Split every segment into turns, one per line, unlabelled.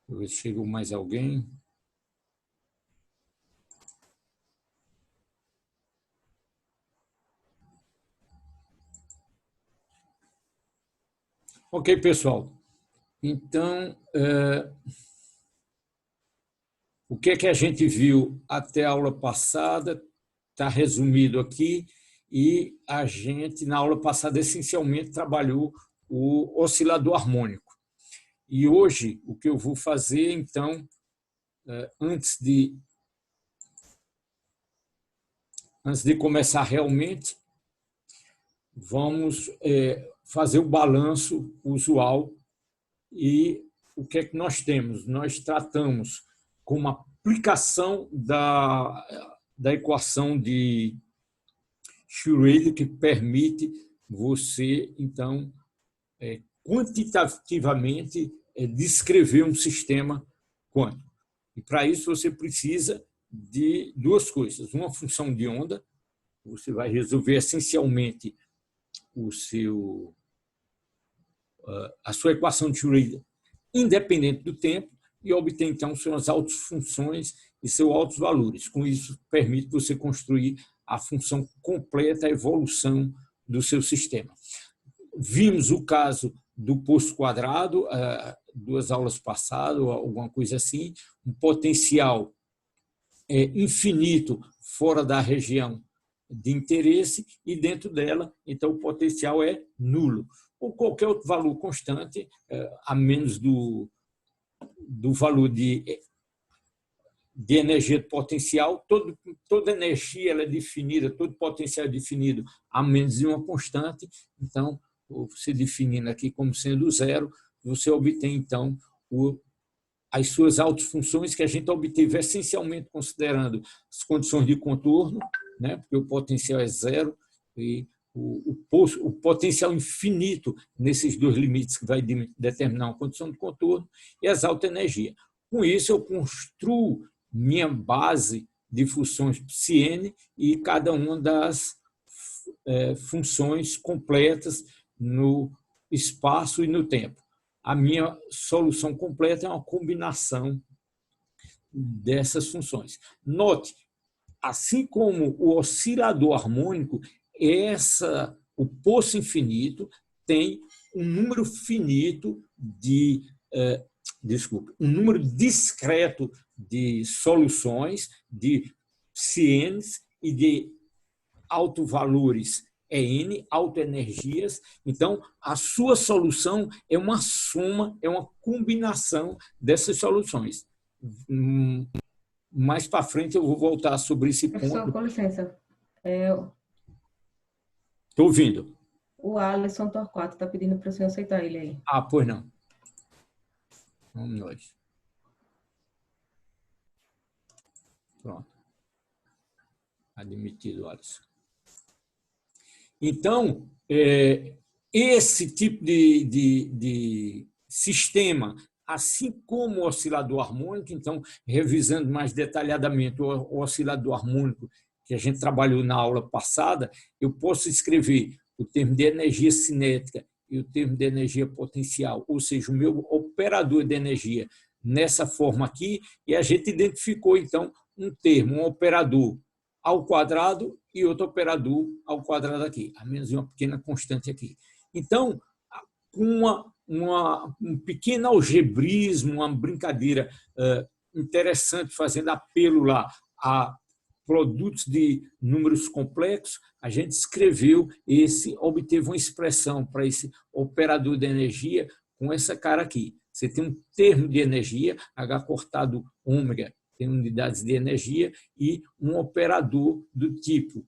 Deixa eu ver se chegou mais alguém. Ok, pessoal. Então, o que é que a gente viu até a aula passada está resumido aqui, e a gente, na aula passada, essencialmente trabalhou o oscilador harmônico. E hoje, o que eu vou fazer, então, antes de começar realmente, vamos fazer o balanço usual. E o que é que nós temos? Nós tratamos com uma aplicação da equação de Schrödinger, que permite você, então, quantitativamente descrever um sistema quântico. E, para isso, você precisa de duas coisas. Uma função de onda, você vai resolver essencialmente a sua equação de Schrödinger independente do tempo, e obter, então, suas autofunções e seus altos valores. Com isso, permite você construir a função completa, a evolução do seu sistema. Vimos o caso do poço quadrado, 2 aulas passadas, alguma coisa assim, um potencial infinito fora da região de interesse, e dentro dela, então, o potencial é nulo, ou qualquer outro valor constante, a menos do valor de energia potencial. Toda energia ela é definida, todo potencial é definido a menos de uma constante. Então, você definindo aqui como sendo zero, você obtém, então, as suas autofunções, que a gente obteve essencialmente considerando as condições de contorno, né, porque o potencial é zero, e o potencial infinito nesses dois limites que vai determinar uma condição de contorno, e as altas energias. Com isso, eu construo minha base de funções psi-n e cada uma das funções completas no espaço e no tempo. A minha solução completa é uma combinação dessas funções. Note, assim como o oscilador harmônico, o poço infinito tem um número finito um número discreto de soluções, de psi-n's e de autovalores N, autoenergias. Então, a sua solução é uma soma, é uma combinação dessas soluções. Mais para frente eu vou voltar sobre esse ponto.
Professor, com licença.
Estou ouvindo.
O Alisson Torquato está pedindo para o senhor aceitar ele aí.
Pois não. Vamos nós. Pronto. Admitido, Alisson. Então, esse tipo de sistema, assim como o oscilador harmônico, então, revisando mais detalhadamente o oscilador harmônico que a gente trabalhou na aula passada, eu posso escrever o termo de energia cinética e o termo de energia potencial, ou seja, o meu operador de energia nessa forma aqui, e a gente identificou, então, um termo, um operador ao quadrado e outro operador ao quadrado aqui, a menos uma pequena constante aqui. Então, com um pequeno algebrismo, uma brincadeira interessante, fazendo apelo lá a produtos de números complexos, a gente escreveu obteve uma expressão para esse operador de energia com essa cara aqui. Você tem um termo de energia, H cortado ômega, tem unidades de energia, e um operador do tipo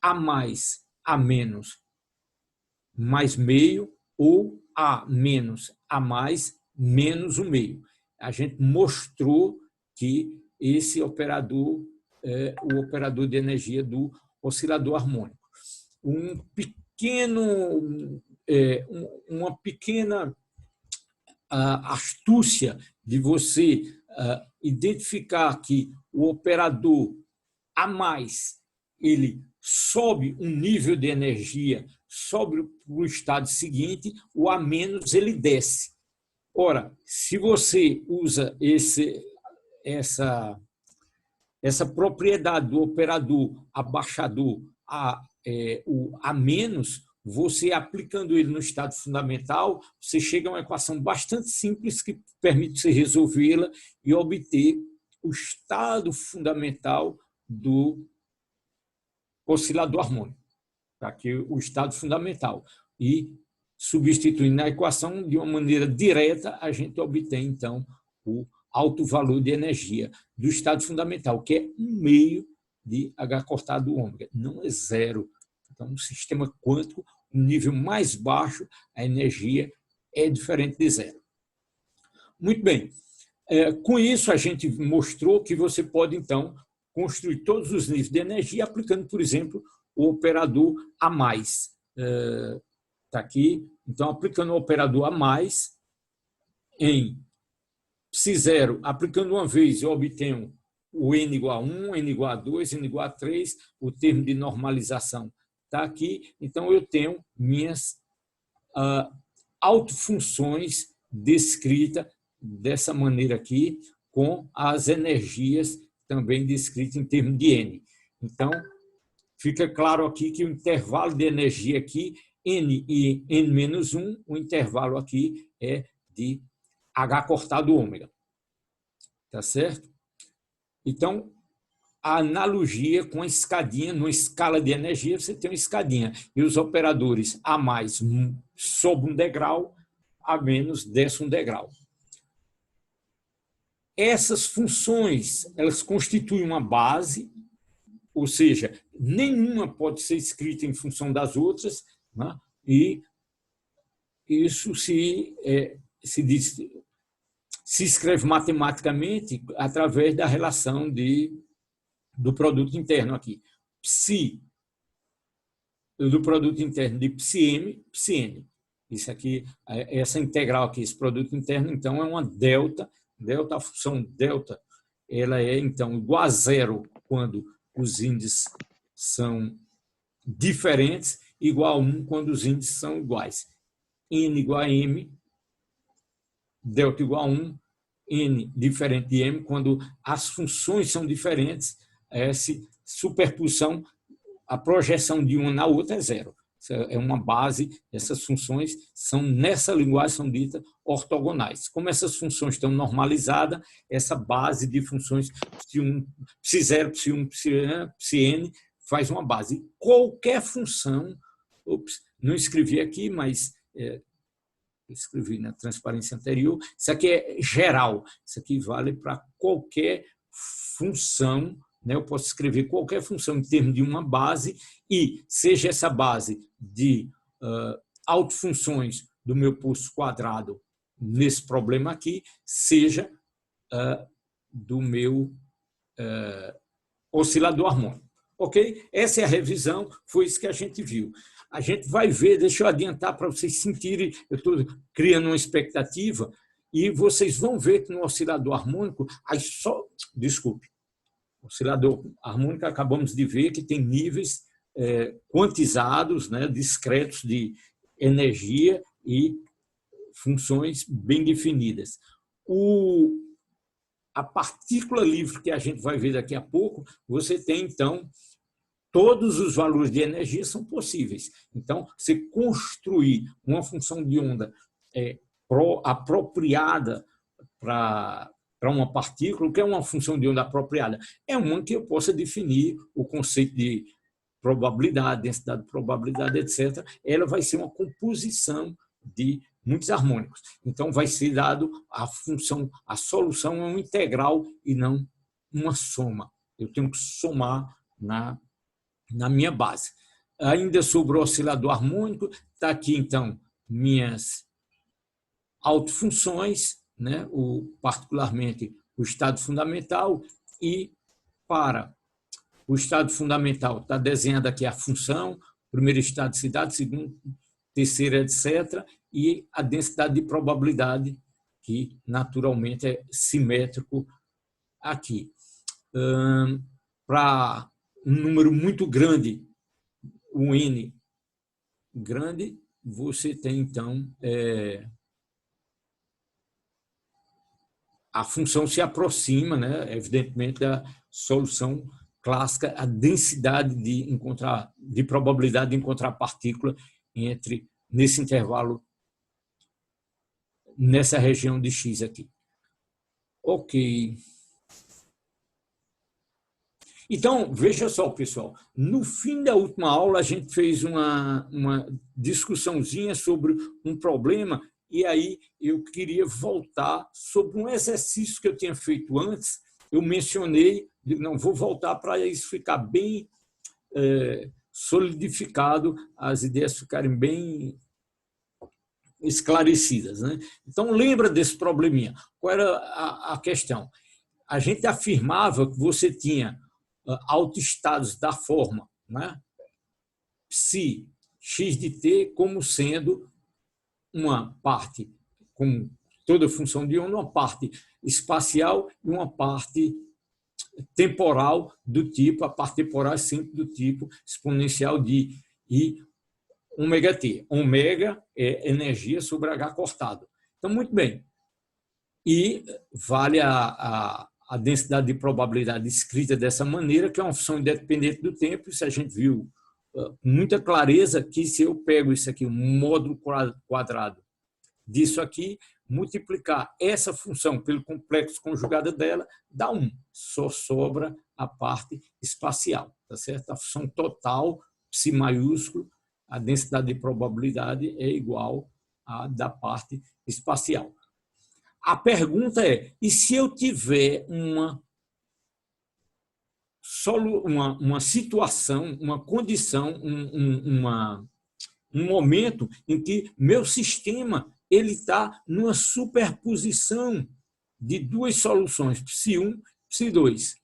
A mais, A menos, mais meio, ou A menos, A mais, menos o meio. A gente mostrou que esse operador é o operador de energia do oscilador harmônico. Uma pequena astúcia de você identificar que o operador A mais, ele sobe um nível de energia, sobe para o estado seguinte, o A menos ele desce. Ora, se você usa essa propriedade do operador abaixador o a menos, você aplicando ele no estado fundamental, você chega a uma equação bastante simples que permite você resolvê-la e obter o estado fundamental do oscilador harmônico. Tá aqui o estado fundamental. E, substituindo a equação de uma maneira direta, a gente obtém, então, o alto valor de energia do estado fundamental, que é 1/2 de H cortado ômega, não é zero. Então, no sistema quântico, no nível mais baixo, a energia é diferente de zero. Muito bem. Com isso, a gente mostrou que você pode, então, construir todos os níveis de energia aplicando, por exemplo, o operador A+. Está aqui. Então, aplicando o operador A+, em Ψ0, aplicando uma vez, eu obtenho o N igual a 1, N igual a 2, N igual a 3, o termo de normalização está aqui. Então, eu tenho minhas autofunções descritas dessa maneira aqui, com as energias também descritas em termos de N. Então, fica claro aqui que o intervalo de energia aqui, N e N-1, o intervalo aqui é de H cortado ômega. Tá certo? Então, a analogia com a escadinha, numa escala de energia, você tem uma escadinha. E os operadores A+, sobe um degrau, A-, desce um degrau. Essas funções, elas constituem uma base, ou seja, nenhuma pode ser escrita em função das outras, né? E isso se escreve matematicamente através da relação do produto interno aqui. Psi do produto interno de Ψm, Ψn. Isso aqui, essa integral aqui, esse produto interno, então, é uma delta. A função delta, ela é, então, igual a zero quando os índices são diferentes, igual a 1 quando os índices são iguais. N igual a M, delta igual a 1, N diferente de M, quando as funções são diferentes, essa superposição, a projeção de uma na outra é zero. É uma base, essas funções são, nessa linguagem, são ditas ortogonais. Como essas funções estão normalizadas, essa base de funções Ψ0, Ψ1, Ψn faz uma base. Qualquer função, não escrevi aqui, mas escrevi na transparência anterior, isso aqui é geral, isso aqui vale para qualquer função, né? Eu posso escrever qualquer função em termos de uma base e, seja essa base de autofunções do meu posto quadrado nesse problema aqui, seja do meu oscilador harmônico. Ok? Essa é a revisão, foi isso que a gente viu. A gente vai ver, deixa eu adiantar para vocês sentirem, eu estou criando uma expectativa, e vocês vão ver que no oscilador harmônico, desculpe, oscilador harmônico, acabamos de ver que tem níveis quantizados, né, discretos de energia e funções bem definidas. A partícula livre que a gente vai ver daqui a pouco, você tem, então, todos os valores de energia são possíveis. Então, você construir uma função de onda apropriada para uma partícula, o que é uma função de onda apropriada? É uma que eu possa definir o conceito de probabilidade, densidade de probabilidade, etc. Ela vai ser uma composição de muitos harmônicos. Então, vai ser dado a função, a solução é uma integral e não uma soma. Eu tenho que somar na minha base. Ainda sobre o oscilador harmônico, está aqui, então, minhas autofunções, né? Particularmente o estado fundamental, e para o estado fundamental está desenhada aqui a função, primeiro estado de cidade, segundo, terceiro, etc., e a densidade de probabilidade, que naturalmente é simétrico aqui. Para um número muito grande, um N grande, você tem, então, a função se aproxima, né, evidentemente, da solução clássica, a densidade de probabilidade de encontrar partícula nesse intervalo, nessa região de X aqui. Ok. Então, veja só, pessoal, no fim da última aula a gente fez uma discussãozinha sobre um problema e aí eu queria voltar sobre um exercício que eu tinha feito antes. Eu mencionei, não vou voltar para isso ficar bem solidificado, as ideias ficarem bem esclarecidas, né? Então, lembra desse probleminha. Qual era a questão? A gente afirmava que você tinha autoestados da forma, né? Psi x de t como sendo uma parte, com toda função de onda, uma parte espacial e uma parte temporal do tipo, a parte temporal é sempre do tipo exponencial de I ômega t. Ômega é energia sobre H cortado. Então, muito bem. E vale a densidade de probabilidade escrita dessa maneira, que é uma função independente do tempo. Isso a gente viu com muita clareza que se eu pego isso aqui, um módulo quadrado disso aqui, multiplicar essa função pelo complexo conjugado dela, dá 1. Só sobra a parte espacial, tá certo? A função total, psi maiúsculo, a densidade de probabilidade é igual à da parte espacial. A pergunta é, e se eu tiver uma situação, uma condição, um momento em que meu sistema está numa superposição de duas soluções, psi1, psi2.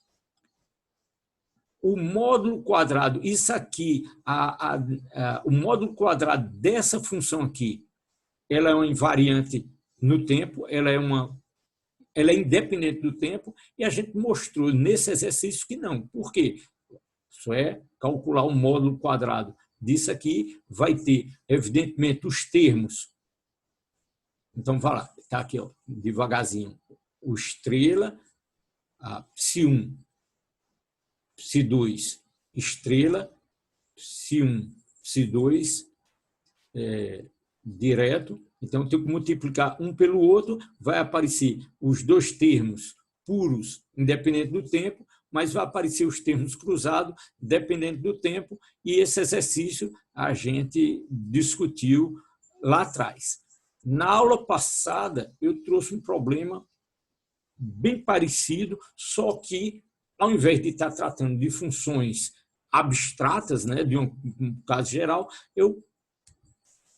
O módulo quadrado, isso aqui, o módulo quadrado dessa função aqui, ela é uma invariante no tempo, ela é independente do tempo, e a gente mostrou nesse exercício que não. Por quê? Isso é calcular o módulo quadrado disso aqui, vai ter, evidentemente, os termos. Então, vai lá, está aqui, ó, devagarzinho. O estrela, a psi1, psi2, estrela, psi1, psi2, direto. Então, eu tenho que multiplicar um pelo outro, vai aparecer os dois termos puros, independente do tempo, mas vai aparecer os termos cruzados, dependente do tempo, e esse exercício a gente discutiu lá atrás. Na aula passada, eu trouxe um problema bem parecido, só que, ao invés de estar tratando de funções abstratas, né, de um caso geral, eu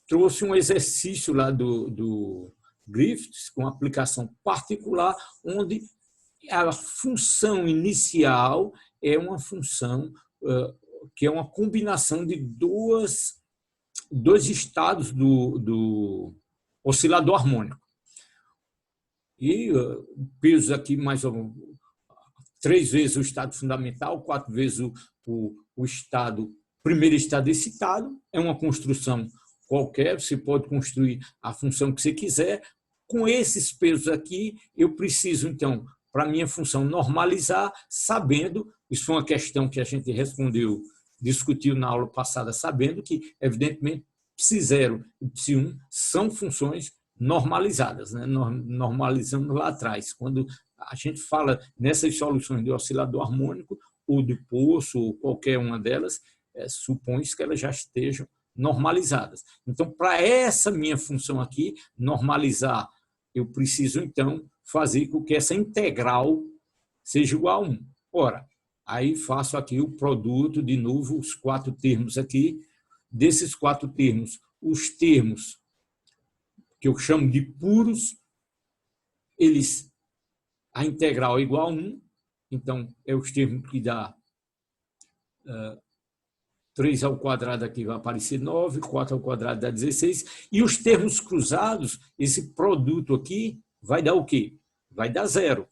trouxe um exercício lá do Griffiths, com aplicação particular, onde a função inicial é uma função que é uma combinação de dois estados do oscilador harmônico. E pesos aqui mais ou menos 3 vezes o estado fundamental, 4 vezes o primeiro estado excitado. É uma construção qualquer, você pode construir a função que você quiser. Com esses pesos aqui, eu preciso, então, para a minha função normalizar, sabendo, isso foi uma questão que a gente discutiu na aula passada, sabendo que, evidentemente, psi0 e psi1 são funções normalizadas, né? Normalizando lá atrás. Quando a gente fala nessas soluções de oscilador harmônico, ou de poço, ou qualquer uma delas, supõe-se que elas já estejam normalizadas. Então, para essa minha função aqui, normalizar, eu preciso, então, fazer com que essa integral seja igual a 1. Ora, aí faço aqui o produto, de novo, os 4 termos aqui. Desses 4 termos, os termos que eu chamo de puros, a integral é igual a 1, então é os termos que dá 3 ao quadrado aqui vai aparecer 9, 4 ao quadrado dá 16, e os termos cruzados, esse produto aqui vai dar o quê? Vai dar 0,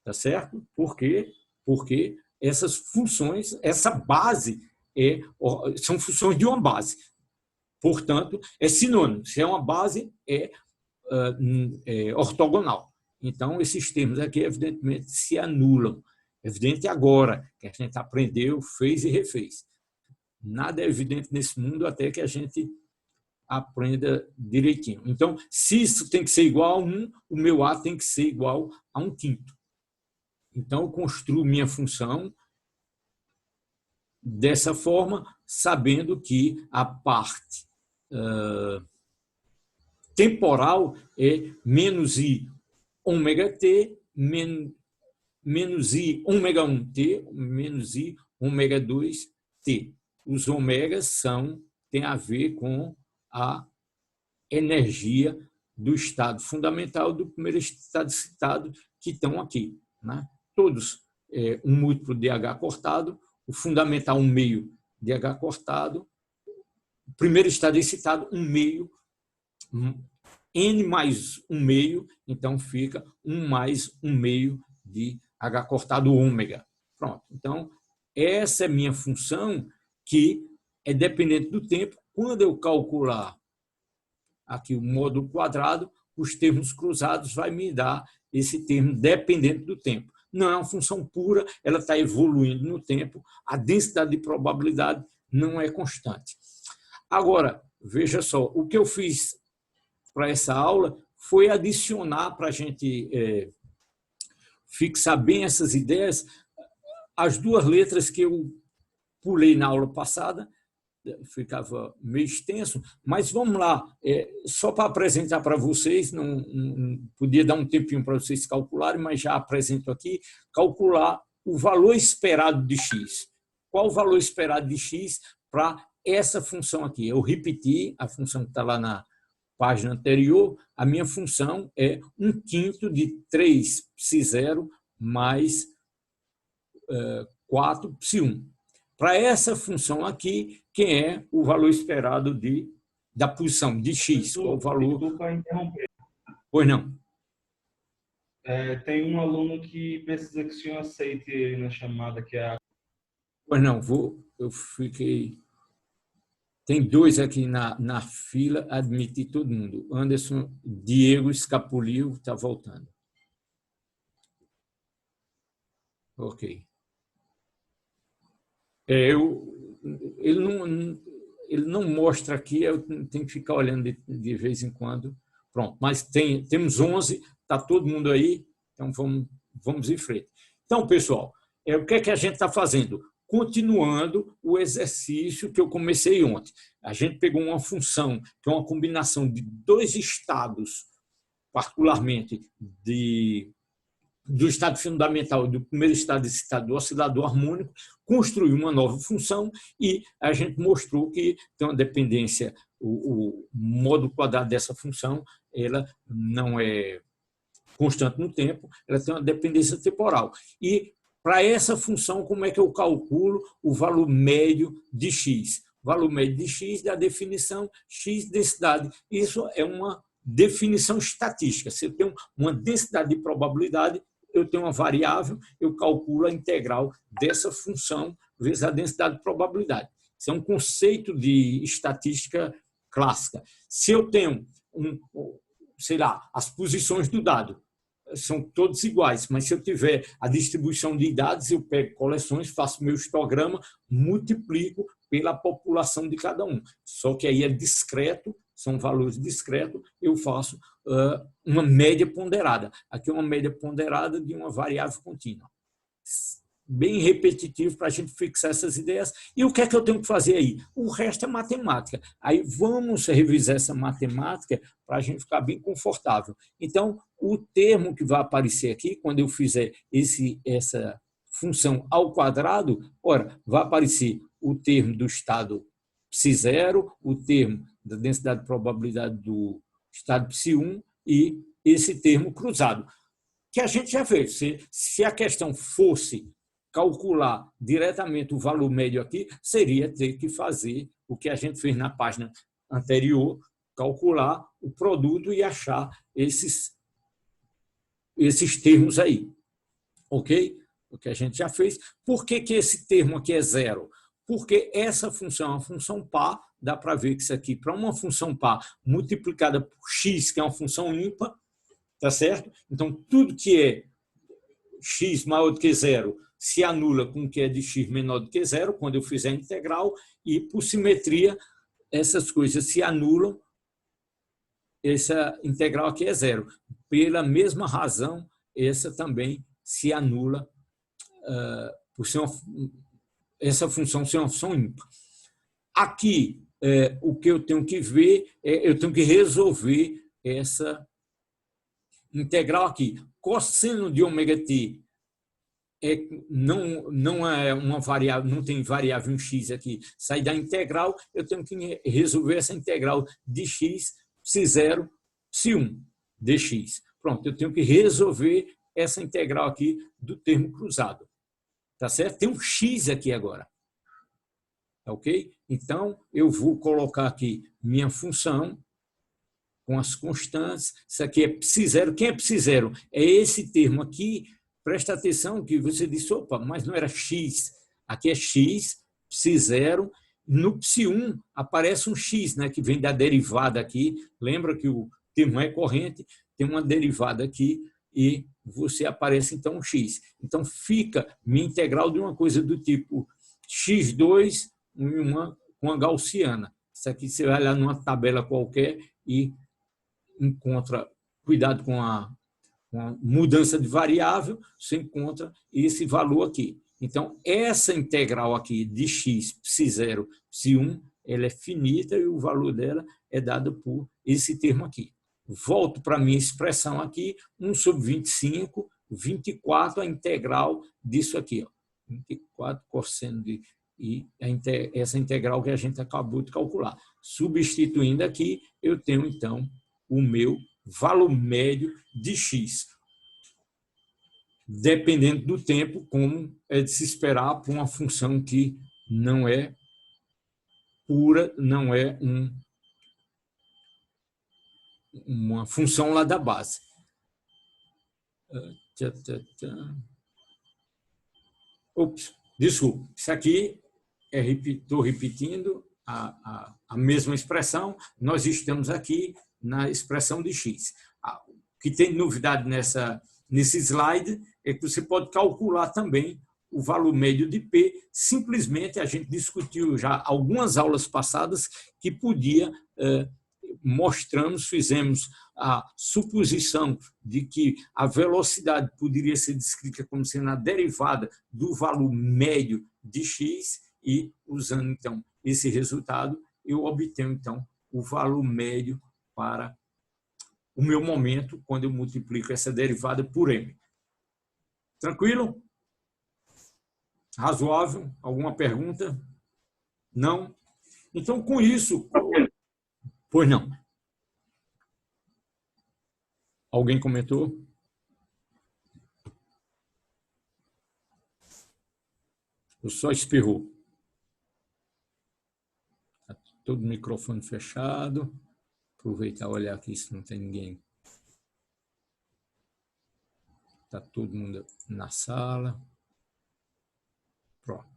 tá certo? Por quê? Porque essas funções, essa base são funções de uma base. Portanto, é sinônimo. Se é uma base, é ortogonal. Então, esses termos aqui, evidentemente, se anulam. Evidente agora, que a gente aprendeu, fez e refez. Nada é evidente nesse mundo até que a gente aprenda direitinho. Então, se isso tem que ser igual a 1, o meu A tem que ser igual a 1/5. Então, eu construo minha função dessa forma, sabendo que a parte temporal é menos I ômega T, menos I ômega 1T, menos I ômega 2T. Os ômegas têm a ver com a energia do estado fundamental do primeiro estado citado, que estão aqui, né? Todos um múltiplo de H cortado, o fundamental 1 meio de H cortado, o primeiro estado excitado 1 meio, N mais 1 meio, então fica 1 mais 1 meio de H cortado ômega. Pronto. Então, essa é minha função que é dependente do tempo. Quando eu calcular aqui o módulo quadrado, os termos cruzados vai me dar esse termo dependente do tempo. Não é uma função pura, ela está evoluindo no tempo, a densidade de probabilidade não é constante. Agora, veja só, o que eu fiz para essa aula foi adicionar, para a gente fixar bem essas ideias, as duas letras que eu pulei na aula passada, ficava meio extenso, mas vamos lá, só para apresentar para vocês, não podia dar um tempinho para vocês calcularem, mas já apresento aqui, calcular o valor esperado de x. Qual o valor esperado de x para essa função aqui? Eu repeti a função que está lá na página anterior, a minha função é 1/5 de 3π0 mais 4π1. Para essa função aqui, quem é o valor esperado da posição de x? Qual o valor?
Desculpa interromper.
Pois não.
Tem um aluno que precisa que o senhor aceite ele na chamada, que é a...
Pois não, eu fiquei... Tem 2 aqui na fila, admiti todo mundo. Anderson, Diego Escapuliu está voltando. Ok. Ele não mostra aqui, eu tenho que ficar olhando de vez em quando. Pronto, mas temos 11, está todo mundo aí, então vamos em frente. Então, pessoal, o que é que a gente está fazendo? Continuando o exercício que eu comecei ontem. A gente pegou uma função, que é uma combinação de 2 estados, particularmente do estado fundamental do primeiro estado excitado do oscilador harmônico, construiu uma nova função e a gente mostrou que tem uma dependência, o módulo quadrado dessa função, ela não é constante no tempo, ela tem uma dependência temporal. E para essa função, como é que eu calculo o valor médio de x? O valor médio de x da definição x densidade. Isso é uma definição estatística. Se eu tenho uma densidade de probabilidade, eu tenho uma variável, eu calculo a integral dessa função vezes a densidade de probabilidade. Isso é um conceito de estatística clássica. Se eu tenho, sei lá, as posições do dado são todas iguais, mas se eu tiver a distribuição de dados, eu pego coleções, faço meu histograma, multiplico pela população de cada um. Só que aí é discreto, são valores discretos, eu faço uma média ponderada. Aqui é uma média ponderada de uma variável contínua. Bem repetitivo para a gente fixar essas ideias. E o que é que eu tenho que fazer aí? O resto é matemática. Aí vamos revisar essa matemática para a gente ficar bem confortável. Então, o termo que vai aparecer aqui, quando eu fizer essa função ao quadrado, ora, vai aparecer o termo do estado π0, o termo da densidade de probabilidade do estado π1 e esse termo cruzado, que a gente já fez. Se a questão fosse calcular diretamente o valor médio aqui, seria ter que fazer o que a gente fez na página anterior, calcular o produto e achar esses termos aí. Ok? O que a gente já fez. Por que esse termo aqui é 0? Porque essa função é uma função par, dá para ver que isso aqui, para uma função par multiplicada por x, que é uma função ímpar, Tá certo? Então, tudo que é x maior do que zero se anula com o que é de x menor do que zero, quando eu fizer a integral, e, por simetria, essas coisas se anulam, essa integral aqui é zero. Pela mesma razão, essa também se anula, por ser essa função ser uma função ímpar. Aqui, o que eu tenho que ver, eu tenho que resolver essa integral aqui. Cosseno de ômega t não é uma variável, não tem variável em x aqui. Sai da integral, eu tenho que resolver essa integral de x, psi0, psi1 dx. Pronto, eu tenho que resolver essa integral aqui do termo cruzado. Tá certo? Tem um x aqui agora. Ok? Então, eu vou colocar aqui minha função com as constantes. Isso aqui é psi0. Quem é psi0? É esse termo aqui. Presta atenção que você disse, opa, mas não era x. Aqui é x, psi0. No psi1 aparece um x, né, que vem da derivada aqui. Lembra que o termo é corrente, tem uma derivada aqui e você aparece então um x. Então fica minha integral de uma coisa do tipo x2 com a gaussiana. Isso aqui você vai lá numa tabela qualquer e encontra, cuidado com a mudança de variável, você encontra esse valor aqui. Então, essa integral aqui de x, psi0, psi1, ela é finita e o valor dela é dado por esse termo aqui. Volto para a minha expressão aqui, 1 sobre 25, 24, a integral disso aqui. Ó, 24 cosseno de... E essa integral que a gente acabou de calcular. Substituindo aqui, eu tenho, então, o meu valor médio de x. Dependendo do tempo, como é de se esperar por uma função que não é pura, não é uma função lá da base. Ops, desculpa. Isso aqui, estou repetindo a mesma expressão, nós estamos aqui na expressão de x. O que tem de novidade nesse slide é que você pode calcular também o valor médio de P, simplesmente a gente discutiu já algumas aulas passadas que podia, fizemos a suposição de que a velocidade poderia ser descrita como sendo a derivada do valor médio de x e, usando então esse resultado, eu obtenho então o valor médio para o meu momento quando eu multiplico essa derivada por m. Tranquilo? Razoável? Alguma pergunta? Não? Então, com isso... Pois não. Alguém comentou? Eu só espirrou. Está todo o microfone fechado. Aproveitar e olhar aqui se não tem ninguém. Está todo mundo na sala. Pronto.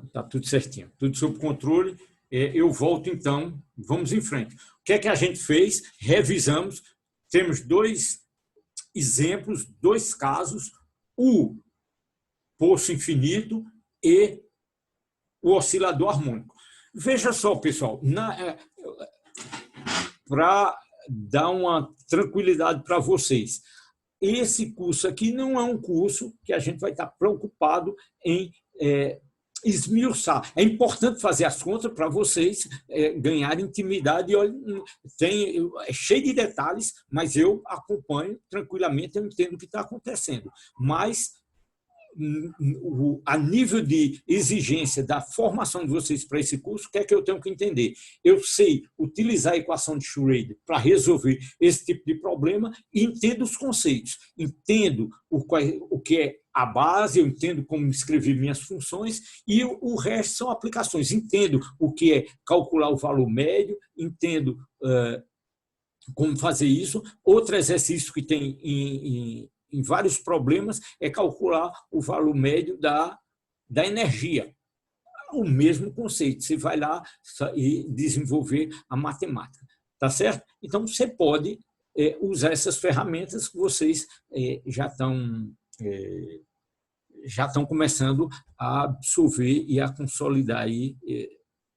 Está tudo certinho, tudo sob controle. Eu volto, então, vamos em frente. O que é que a gente fez? Revisamos. Temos 2 exemplos, 2 casos, o poço infinito e o oscilador harmônico. Veja só, pessoal, para dar uma tranquilidade para vocês, esse curso aqui não é um curso que a gente vai estar preocupado em esmiuçar. É importante fazer as contas para vocês ganharem intimidade. É cheio de detalhes, mas eu acompanho tranquilamente, eu entendo o que está acontecendo. Mas, a nível de exigência da formação de vocês para esse curso, o que é que eu tenho que entender? Eu sei utilizar a equação de Schrödinger para resolver esse tipo de problema e entendo os conceitos. Entendo o que é a base, eu entendo como escrever minhas funções e o resto são aplicações. Entendo o que é calcular o valor médio, entendo como fazer isso. Outro exercício que tem em vários problemas é calcular o valor médio da energia. O mesmo conceito, você vai lá e desenvolver a matemática. Tá certo? Então, você pode usar essas ferramentas que vocês já estão começando a absorver e a consolidar aí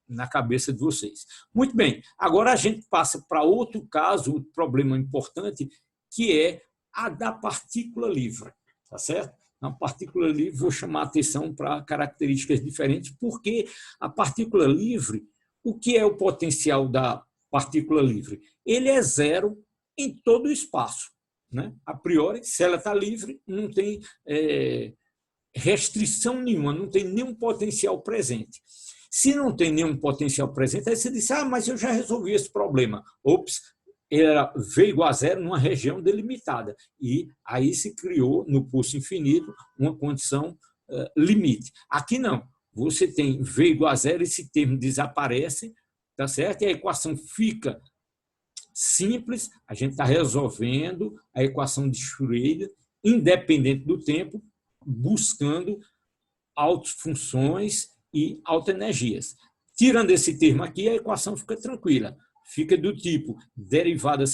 na cabeça de vocês. Muito bem, agora a gente passa para outro caso, outro problema importante, que é a da partícula livre, tá certo? Na partícula livre, vou chamar a atenção para características diferentes, porque a partícula livre, o que é o potencial da partícula livre? Ele é zero em todo o espaço, né? A priori, se ela está livre, não tem restrição nenhuma, não tem nenhum potencial presente. Se não tem nenhum potencial presente, aí você diz, mas eu já resolvi esse problema. Ops, era V igual a zero numa região delimitada. E aí se criou, no pulso infinito, uma condição limite. Aqui não. Você tem V igual a zero, esse termo desaparece, tá certo? E a equação fica simples, a gente está resolvendo a equação de Schrödinger, independente do tempo, buscando autofunções e autoenergias. Tirando esse termo aqui, a equação fica tranquila. Fica do tipo derivada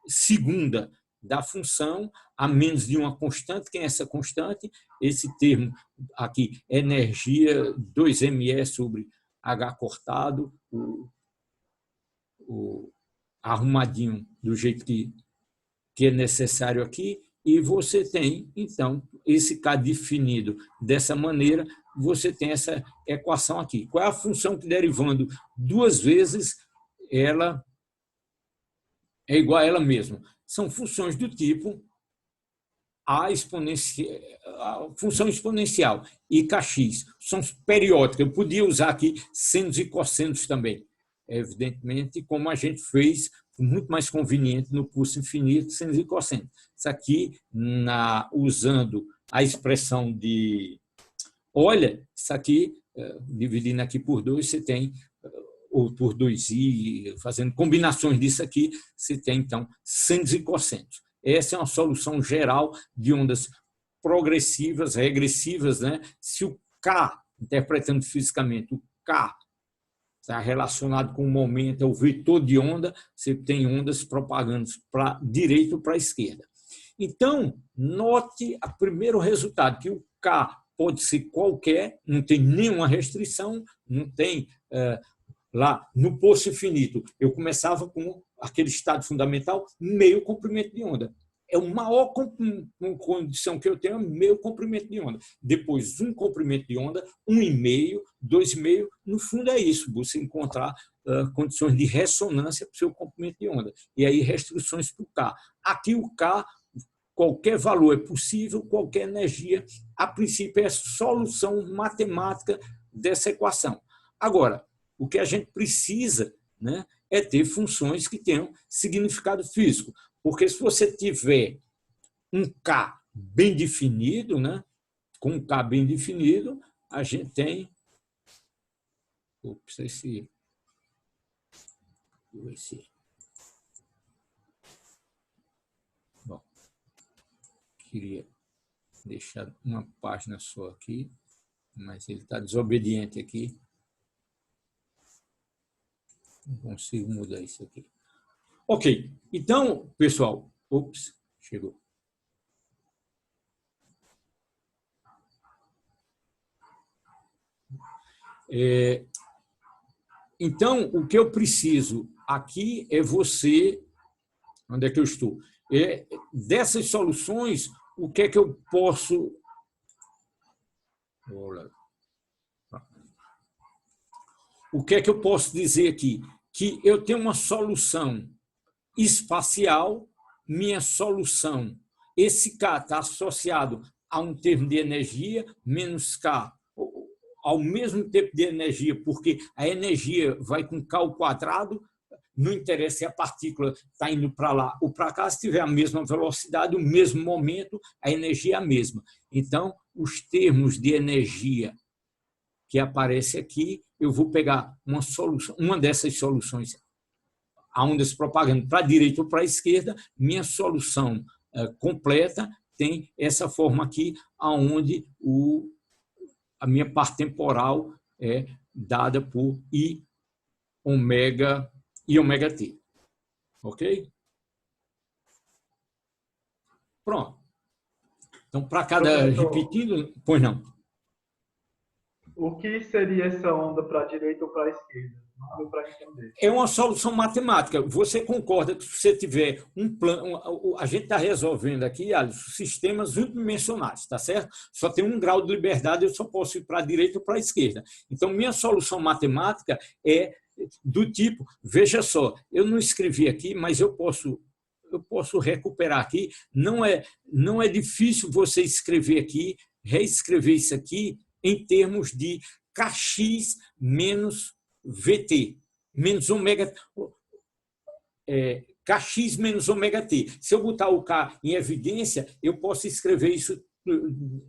segunda da função a menos de uma constante. Quem é essa constante? Esse termo aqui, energia 2mE sobre H cortado, o arrumadinho do jeito que é necessário aqui. E você tem, então, esse K definido dessa maneira, você tem essa equação aqui. Qual é a função que, derivando duas vezes, ela é igual a ela mesma? São funções do tipo a função exponencial e kx. São periódicas. Eu podia usar aqui senos e cossenos também. Evidentemente, como a gente fez, muito mais conveniente no curso infinito, senos e cossenos. Isso aqui, usando a expressão de... Olha, isso aqui, dividindo aqui por 2, você tem, ou por 2i, fazendo combinações disso aqui, você tem, então, senos e cossenos. Essa é uma solução geral de ondas progressivas, regressivas, né? Se o K, interpretando fisicamente, o K está relacionado com o momento, é o vetor de onda, você tem ondas propagando para a direita ou para a esquerda. Então, note o primeiro resultado, que o K pode ser qualquer, não tem nenhuma restrição, não tem lá no pulso infinito. Eu começava com aquele estado fundamental, meio comprimento de onda. É a maior condição que eu tenho, meio comprimento de onda. Depois, um comprimento de onda, 1,5, 2,5. No fundo, é isso, você encontrar condições de ressonância para o seu comprimento de onda. E aí, restrições para o K. Aqui, o K, qualquer valor é possível, qualquer energia, a princípio, é solução matemática dessa equação. Agora, o que a gente precisa, né, é ter funções que tenham significado físico. Porque se você tiver um K bem definido, né, com um K bem definido, a gente tem... Ops, esse... Bom, queria deixar uma página só aqui, mas ele está desobediente aqui. Não consigo mudar isso aqui. Ok, então, pessoal, ops, chegou. Então, o que eu preciso aqui é você... Onde é que eu estou? Dessas soluções, o que é que eu posso... O que é que eu posso dizer aqui? Que eu tenho uma solução espacial, minha solução, esse K está associado a um termo de energia, menos K, ao mesmo tempo de energia, porque a energia vai com K ao quadrado, não interessa se a partícula está indo para lá ou para cá, se tiver a mesma velocidade, o mesmo momento, a energia é a mesma. Então, os termos de energia que aparecem aqui, eu vou pegar uma dessas soluções, a ondas propagando para a direita ou para a esquerda, minha solução completa tem essa forma aqui, onde a minha parte temporal é dada por I ômega T. Ok? Pronto. Então, para cada... repetindo, pois não.
O que seria essa onda para a direita ou para a esquerda? Não deu para entender.
É uma solução matemática. Você concorda que se você tiver um plano... A gente está resolvendo aqui, Alisson, sistemas unidimensionais, tá certo? Só tem um grau de liberdade, eu só posso ir para a direita ou para a esquerda. Então, minha solução matemática é do tipo... Veja só, eu não escrevi aqui, mas eu posso recuperar aqui. Não é difícil você escrever aqui, reescrever isso aqui em termos de Kx menos Vt, menos ômega, Kx menos ômega t. Se eu botar o K em evidência, eu posso escrever isso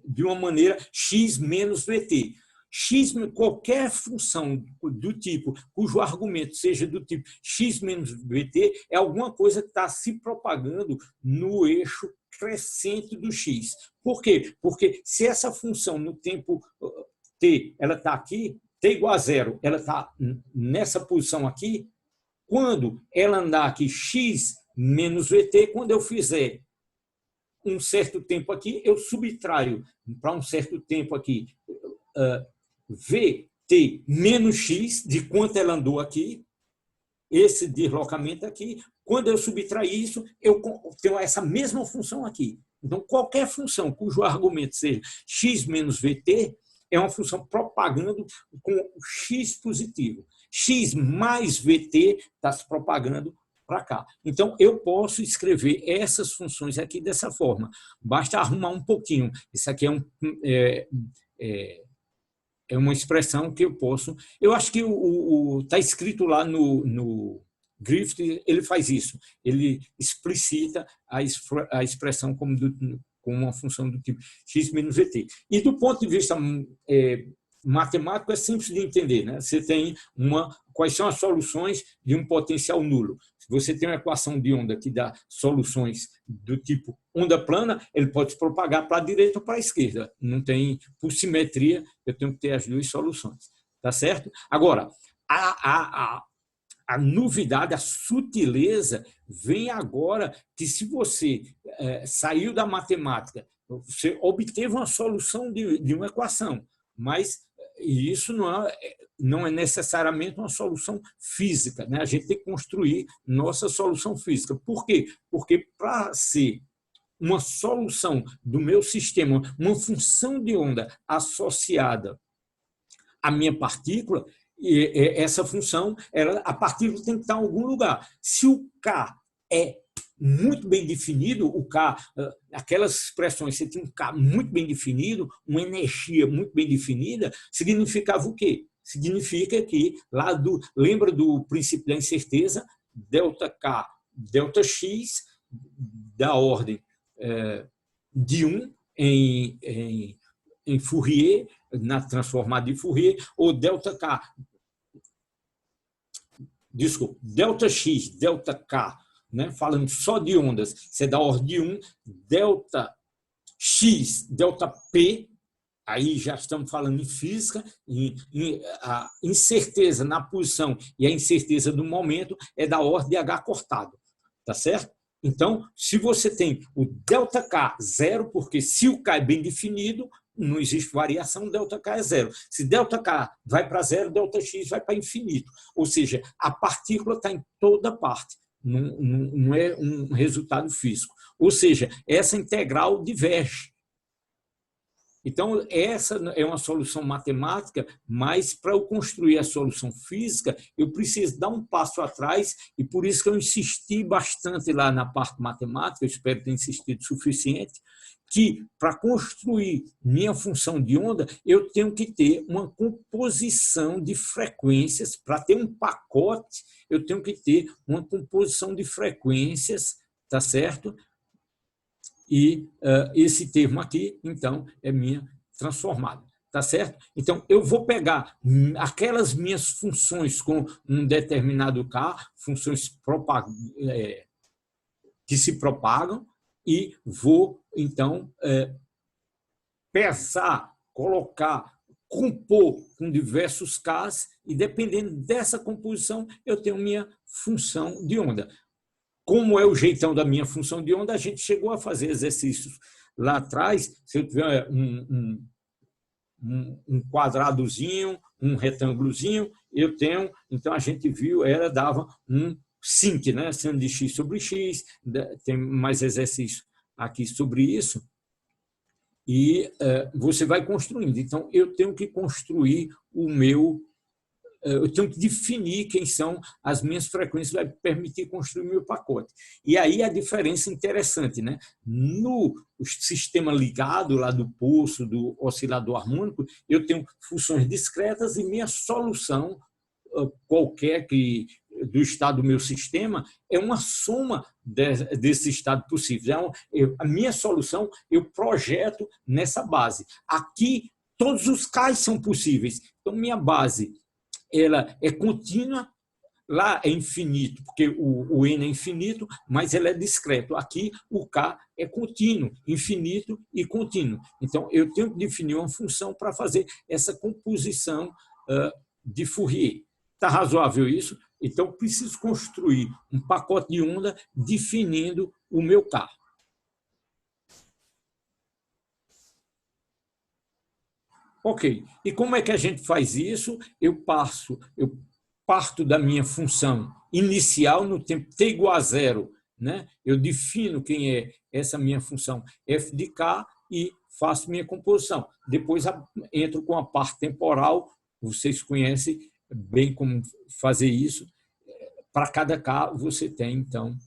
de uma maneira x menos Vt. X, qualquer função do tipo, cujo argumento seja do tipo x menos Vt, é alguma coisa que está se propagando no eixo crescente do x. Por quê? Porque se essa função no tempo t ela está aqui, t igual a zero, ela está nessa posição aqui, quando ela andar aqui x menos Vt, quando eu fizer um certo tempo aqui, eu subtraio para um certo tempo aqui Vt menos x, de quanto ela andou aqui, esse deslocamento aqui. Quando eu subtrair isso, eu tenho essa mesma função aqui. Então, qualquer função cujo argumento seja x menos Vt é uma função propagando com x positivo. X mais Vt está se propagando para cá. Então, eu posso escrever essas funções aqui dessa forma. Basta arrumar um pouquinho. Isso aqui é uma expressão que eu posso... Eu acho que está escrito lá no Griffith, ele faz isso. Ele explicita a expressão como uma função do tipo x menos Vt. E do ponto de vista matemático, é simples de entender, né? Você tem quais são as soluções de um potencial nulo. Se você tem uma equação de onda que dá soluções do tipo onda plana, ele pode se propagar para a direita ou para a esquerda. Não tem, por simetria, eu tenho que ter as duas soluções. Tá certo? Agora, a novidade, a sutileza vem agora que se você saiu da matemática, você obteve uma solução de uma equação, mas isso não é necessariamente uma solução física, né? A gente tem que construir nossa solução física. Por quê? Porque para ser uma solução do meu sistema, uma função de onda associada à minha partícula, essa função, a partícula tem que estar em algum lugar. Se o K é muito bem definido, o K, aquelas expressões, você tem um K muito bem definido, uma energia muito bem definida, significava o quê? Significa que, lembra do princípio da incerteza, ΔK, ΔX, da ordem de 1 em Fourier, na transformada de Fourier, ou ΔK, desculpa, ΔX, ΔK, né? Falando só de ondas, isso é da ordem de 1, ΔX, ΔP, aí já estamos falando em física, a incerteza na posição e a incerteza do momento é da ordem de H cortado, tá certo? Então, se você tem o ΔK zero, porque se o K é bem definido, não existe variação, ΔK é zero. Se ΔK vai para zero, ΔX vai para infinito. Ou seja, a partícula está em toda parte. Não é um resultado físico. Ou seja, essa integral diverge. Então, essa é uma solução matemática, mas para eu construir a solução física, eu preciso dar um passo atrás, e por isso que eu insisti bastante lá na parte matemática, eu espero ter insistido o suficiente, que para construir minha função de onda, eu tenho que ter uma composição de frequências. Para ter um pacote, eu tenho que ter uma composição de frequências, tá certo? E esse termo aqui, então, é minha transformada, tá certo? Então, eu vou pegar aquelas minhas funções com um determinado K, funções que se propagam, e vou, então, pesar, colocar, compor com diversos Ks, e dependendo dessa composição, eu tenho minha função de onda. como é o jeitão da minha função de onda, a gente chegou a fazer exercícios lá atrás. Se eu tiver um quadradozinho, um retângulozinho, eu tenho, então a gente viu, dava um sinc, né? Seno de x sobre x, tem mais exercício aqui sobre isso, e você vai construindo. Então, eu tenho que construir eu tenho que definir quem são as minhas frequências, vai permitir construir o meu pacote. E aí a diferença interessante, né? No sistema ligado lá do pulso, do oscilador harmônico, eu tenho funções discretas e minha solução qualquer do estado do meu sistema é uma soma desse estado possível. A minha solução eu projeto nessa base. Aqui todos os cais são possíveis. Então minha base ela é contínua, lá é infinito, porque o N é infinito, mas ela é discreto. Aqui o K é contínuo, infinito e contínuo. Então, eu tenho que definir uma função para fazer essa composição de Fourier. Está razoável isso? Então, eu preciso construir um pacote de onda definindo o meu K. Ok. E como é que a gente faz isso? Eu parto da minha função inicial no tempo t igual a zero, né? Eu defino quem é essa minha função f de k e faço minha composição. Depois entro com a parte temporal, vocês conhecem bem como fazer isso. Para cada k você tem, então,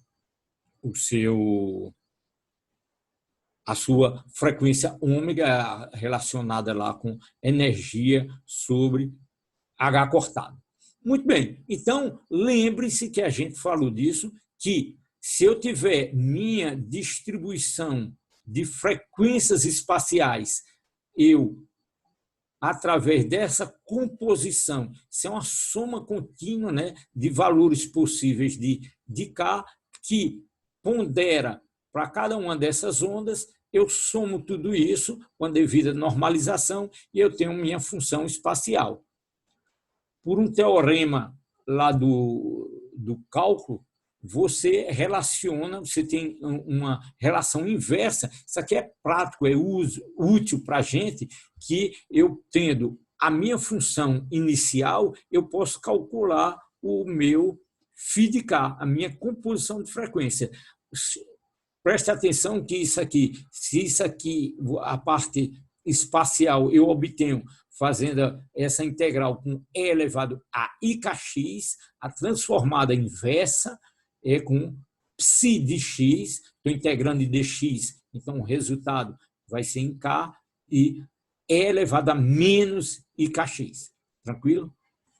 a sua frequência ômega relacionada lá com energia sobre H cortado. Muito bem, então lembre-se que a gente falou disso, que se eu tiver minha distribuição de frequências espaciais, através dessa composição, isso é uma soma contínua, né, de valores possíveis de K, que pondera para cada uma dessas ondas, eu somo tudo isso com a devida normalização e eu tenho minha função espacial. Por um teorema lá do cálculo, você tem uma relação inversa. Isso aqui é prático, é útil para a gente, que eu tendo a minha função inicial, eu posso calcular o meu φ de K, a minha composição de frequência. Preste atenção que se isso aqui, a parte espacial, eu obtenho fazendo essa integral com e elevado a ikx, a transformada inversa é com psi de x, estou integrando em dx, então o resultado vai ser em k, e e elevado a menos ikx. Tranquilo?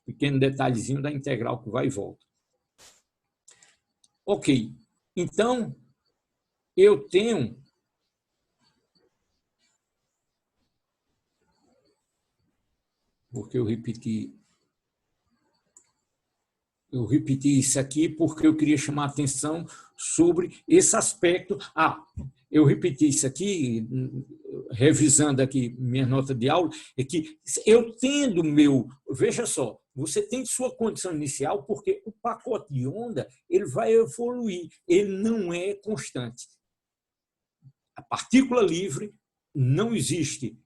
Pequeno detalhezinho da integral que vai e volta. Ok, então eu tenho porque eu repeti isso aqui porque eu queria chamar a atenção sobre esse aspecto. Eu repeti isso aqui, revisando aqui minha nota de aula, é que eu tendo veja só, você tem sua condição inicial porque o pacote de onda ele vai evoluir, ele não é constante. A partícula livre não existe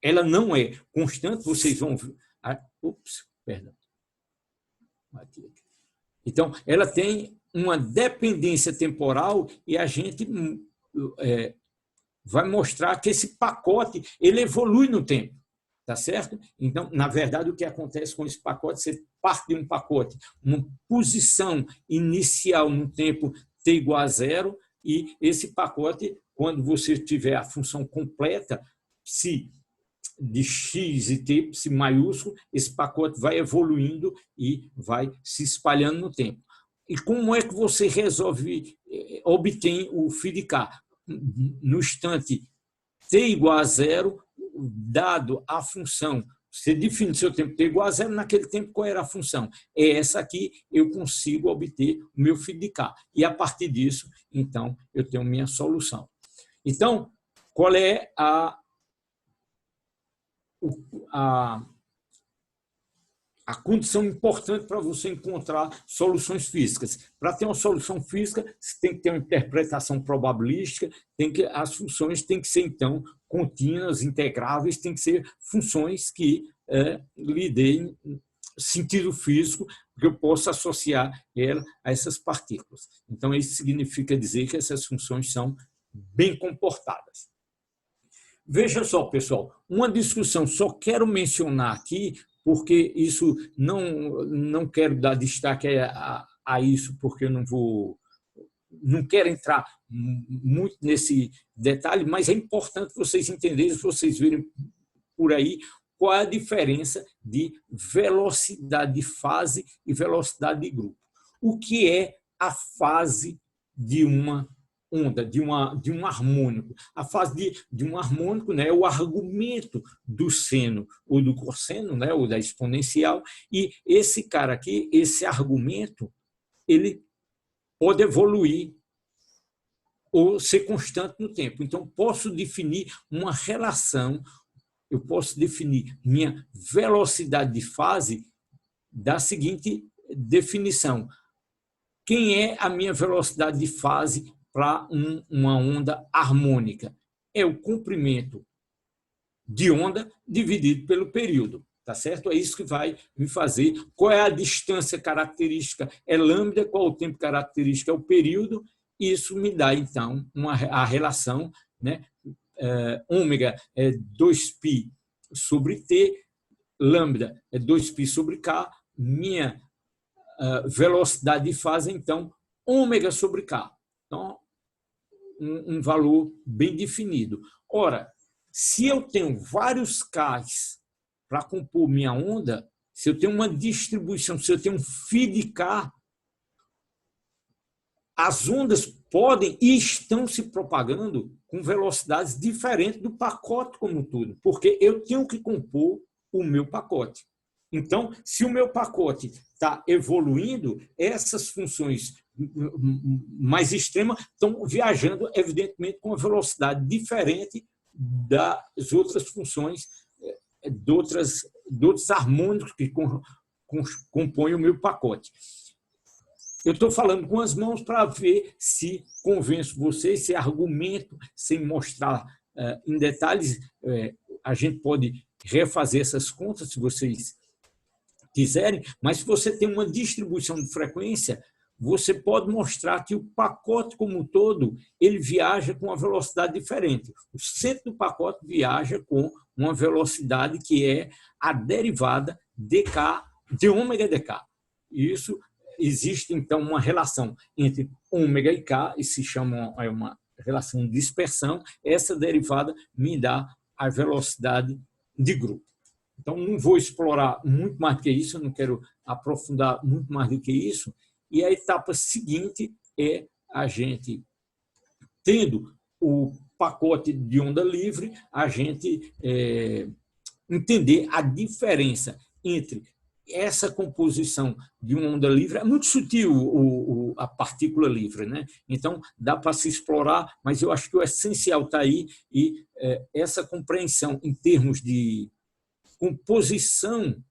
ela não é constante, vocês vão ver. Perdão. Então, ela tem uma dependência temporal e a gente vai mostrar que esse pacote ele evolui no tempo, tá certo? Então, na verdade, o que acontece com esse pacote, você parte de um pacote, uma posição inicial no tempo t igual a zero, e esse pacote, quando você tiver a função completa, psi de x e t, psi maiúsculo, esse pacote vai evoluindo e vai se espalhando no tempo. E como é que você obtém o φ de k? No instante t igual a zero, dado a função, você define seu tempo t igual a zero, naquele tempo qual era a função? É essa aqui, eu consigo obter o meu φ de k. E a partir disso, então, eu tenho minha solução. Então, qual é a a condição importante para você encontrar soluções físicas. Para ter uma solução física, você tem que ter uma interpretação probabilística, as funções têm que ser, então, contínuas, integráveis, têm que ser funções que lhe deem sentido físico, que eu possa associar ela a essas partículas. Então, isso significa dizer que essas funções são bem comportadas. Veja só, pessoal, uma discussão, só quero mencionar aqui, porque isso não quero dar destaque a isso, porque eu não quero entrar muito nesse detalhe, mas é importante vocês entenderem, vocês verem por aí qual é a diferença de velocidade de fase e velocidade de grupo. O que é a fase de uma onda, de um harmônico? A fase de um harmônico, né, é o argumento do seno ou do cosseno, né, ou da exponencial, e esse cara aqui, esse argumento, ele pode evoluir ou ser constante no tempo. Então, posso definir uma relação, eu posso definir minha velocidade de fase da seguinte definição. Quem é a minha velocidade de fase para uma onda harmônica? É o comprimento de onda dividido pelo período. Tá certo? É isso que vai me fazer. Qual é a distância característica? É lambda. Qual é o tempo característico? É o período. Isso me dá, então, a relação, né? Ômega é 2π sobre T, lambda é 2π sobre K, minha velocidade de fase, então, ômega sobre K. Então, um valor bem definido. Ora, se eu tenho vários Ks para compor minha onda, se eu tenho uma distribuição, se eu tenho um φ de K, as ondas podem e estão se propagando com velocidades diferentes do pacote como um todo, porque eu tenho que compor o meu pacote. Então, se o meu pacote está evoluindo, essas funções mais extremas estão viajando, evidentemente, com uma velocidade diferente das outras funções, de outros harmônicos que compõem o meu pacote. Eu estou falando com as mãos para ver se convenço vocês, se argumento, sem mostrar em detalhes. A gente pode refazer essas contas, se vocês quiserem, mas se você tem uma distribuição de frequência, você pode mostrar que o pacote como um todo ele viaja com uma velocidade diferente. O centro do pacote viaja com uma velocidade que é a derivada dk, de ômega dk. Isso existe, então, uma relação entre ômega e K, e se chama uma relação de dispersão. Essa derivada me dá a velocidade de grupo. Então, não vou explorar muito mais do que isso, eu não quero aprofundar muito mais do que isso. E a etapa seguinte é a gente, tendo o pacote de onda livre, a gente entender a diferença entre essa composição de uma onda livre. É muito sutil a partícula livre, né? Então, dá para se explorar, mas eu acho que o essencial está aí, e essa compreensão em termos de composição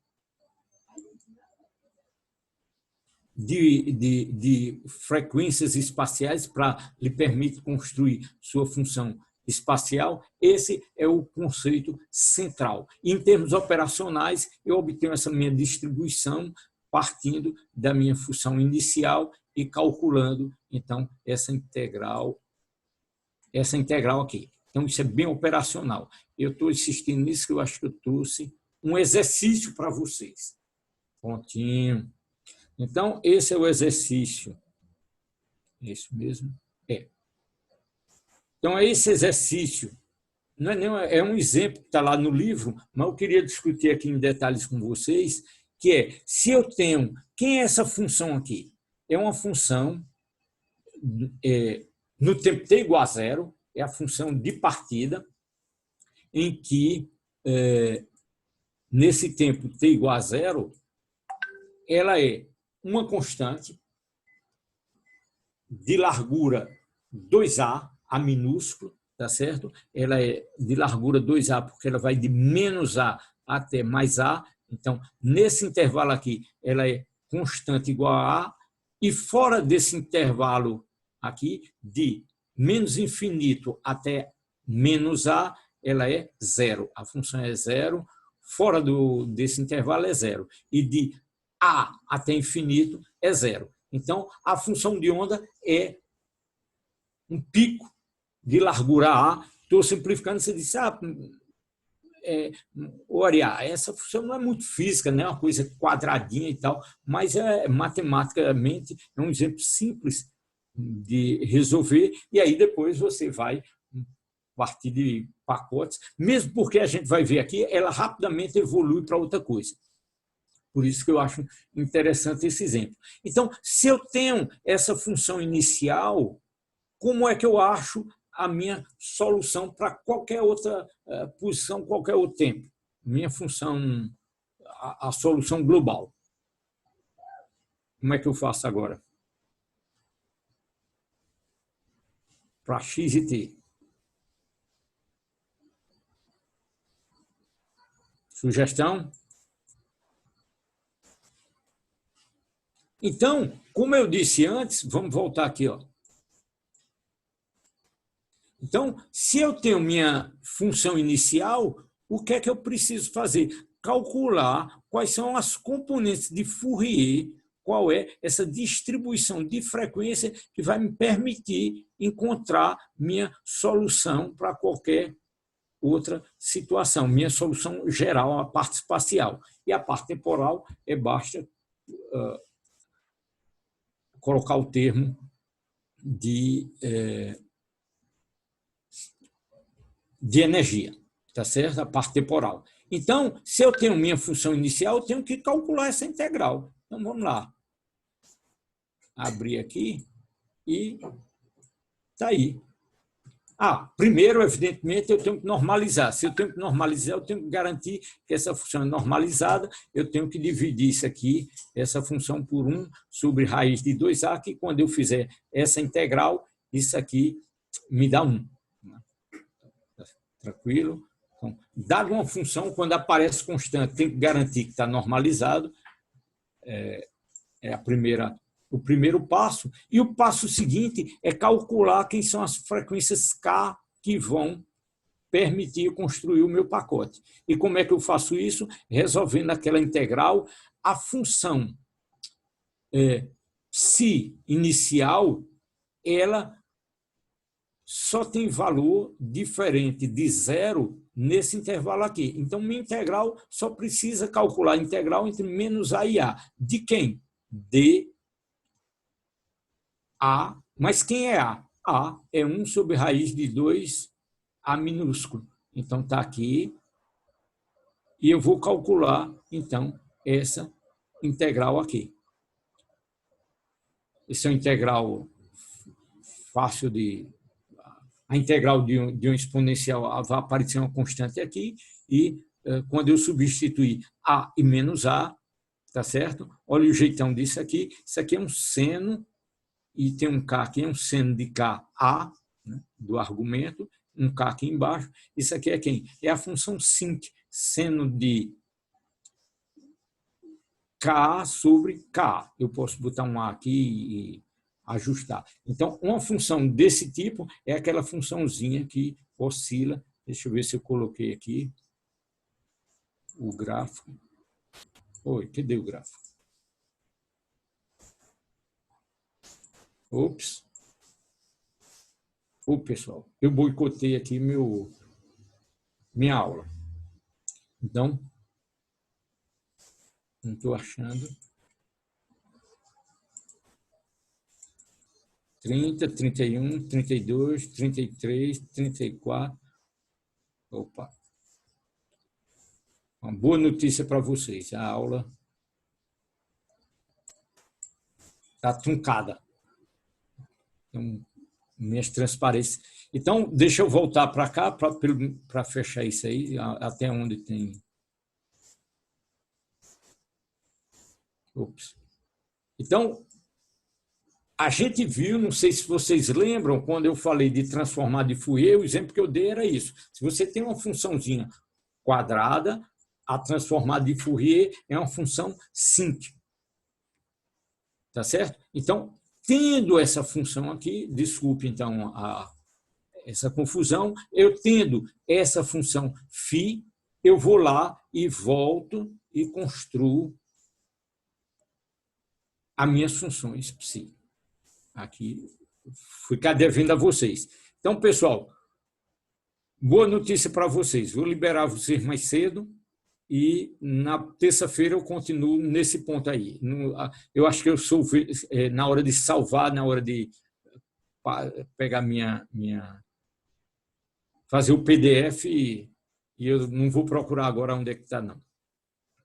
de frequências espaciais para lhe permitir construir sua função espacial, esse é o conceito central. Em termos operacionais, eu obtenho essa minha distribuição partindo da minha função inicial e calculando, então, essa integral aqui. Então, isso é bem operacional. Eu estou insistindo nisso, que eu acho que eu trouxe um exercício para vocês. Pontinho. Então, esse é o exercício. É isso mesmo? É. Então, esse exercício é um exemplo que está lá no livro, mas eu queria discutir aqui em detalhes com vocês, que é, se eu tenho... Quem é essa função aqui? É uma função no tempo t igual a zero, é a função de partida, em que, nesse tempo t igual a zero, ela é uma constante de largura 2A, A minúsculo, tá certo? Ela é de largura 2A porque ela vai de menos A até mais A, Então, nesse intervalo aqui, ela é constante igual a A, e fora desse intervalo aqui, de menos infinito até menos A, ela é zero. A função é zero, fora desse intervalo é zero. E de A até infinito é zero. Então, a função de onda é um pico de largura A. Estou simplificando, você disse, olha, essa função não é muito física, não é uma coisa quadradinha e tal, mas matematicamente é um exemplo simples de resolver, e aí depois você vai partir de pacotes, mesmo porque a gente vai ver aqui, ela rapidamente evolui para outra coisa. Por isso que eu acho interessante esse exemplo. Então, se eu tenho essa função inicial, como é que eu acho a minha solução para qualquer outra posição, qualquer outro tempo? Minha função, a solução global. Como é que eu faço agora? Para x e t. Sugestão? Então, como eu disse antes, vamos voltar aqui, ó. Então, se eu tenho minha função inicial, o que é que eu preciso fazer? Calcular quais são as componentes de Fourier, qual é essa distribuição de frequência que vai me permitir encontrar minha solução para qualquer outra situação, minha solução geral, a parte espacial. E a parte temporal, basta colocar o termo de energia, tá certo? A parte temporal. Então, se eu tenho minha função inicial, eu tenho que calcular essa integral. Então, vamos lá. Abrir aqui e está aí. Primeiro, evidentemente, eu tenho que normalizar. Se eu tenho que normalizar, eu tenho que garantir que essa função é normalizada, eu tenho que dividir isso aqui, essa função por 1 sobre raiz de 2A, que quando eu fizer essa integral, isso aqui me dá 1. Tranquilo? Então, dada uma função, quando aparece constante, tem que garantir que está normalizado. É o primeiro passo. E o passo seguinte é calcular quem são as frequências K que vão permitir construir o meu pacote. E como é que eu faço isso? Resolvendo aquela integral, a função psi inicial, ela só tem valor diferente de zero nesse intervalo aqui. Então, minha integral só precisa calcular a integral entre menos A e A. De quem? De A. Mas quem é A? A é 1 sobre raiz de 2, A minúsculo. Então, está aqui. E eu vou calcular, então, essa integral aqui. Essa é uma integral fácil de... A integral de um exponencial vai aparecer uma constante aqui, e quando eu substituir A e menos A, tá certo? Olha o jeitão disso aqui. Isso aqui é um seno, e tem um K aqui, é um seno de K, A, né, do argumento, um K aqui embaixo. Isso aqui é quem? É a função sinc, seno de K sobre K. Eu posso botar um A aqui e ajustar. Então, uma função desse tipo é aquela funçãozinha que oscila. Deixa eu ver se eu coloquei aqui o gráfico. Oi, cadê o gráfico? Ops. Pessoal, eu boicotei aqui minha aula. Então, não estou achando. 30, 31, 32, 33, 34. Opa! Uma boa notícia para vocês. A aula está truncada. Então, minhas transparências. Então, deixa eu voltar para cá para fechar isso aí, até onde tem. Ops. Então, a gente viu, não sei se vocês lembram, quando eu falei de transformar de Fourier, o exemplo que eu dei era isso. Se você tem uma funçãozinha quadrada, a transformada de Fourier é uma função sinc. Tá certo? Então, tendo essa função aqui, desculpe, então, essa confusão, eu tendo essa função φ, eu vou lá e volto e construo as minhas funções psi. Aqui, ficar devendo a vocês. Então, pessoal, boa notícia para vocês. Vou liberar vocês mais cedo e na terça-feira eu continuo nesse ponto aí. Eu acho que eu sou na hora de salvar, na hora de pegar fazer o PDF e eu não vou procurar agora onde é que está, não.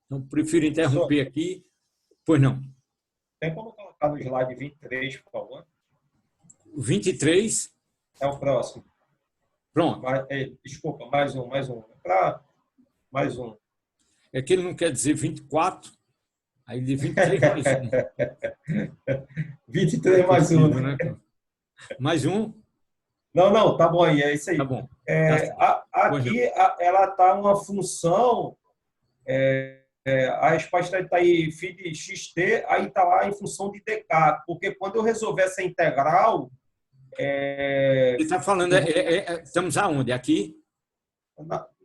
Então, prefiro interromper aqui. Pois não.
Tem como colocar no slide 23, por favor?
23.
É o próximo.
Pronto.
Desculpa, mais um. Mais um.
É que ele não quer dizer 24, aí de 23 mais um.
23 mais um.
Né? Mais um?
Não, tá bom aí, é isso aí.
Tá bom.
Aqui ela está uma função, a resposta está aí, φ de xt, aí está lá em função de dk, porque quando eu resolver essa integral...
Ele está falando, estamos aonde? Aqui?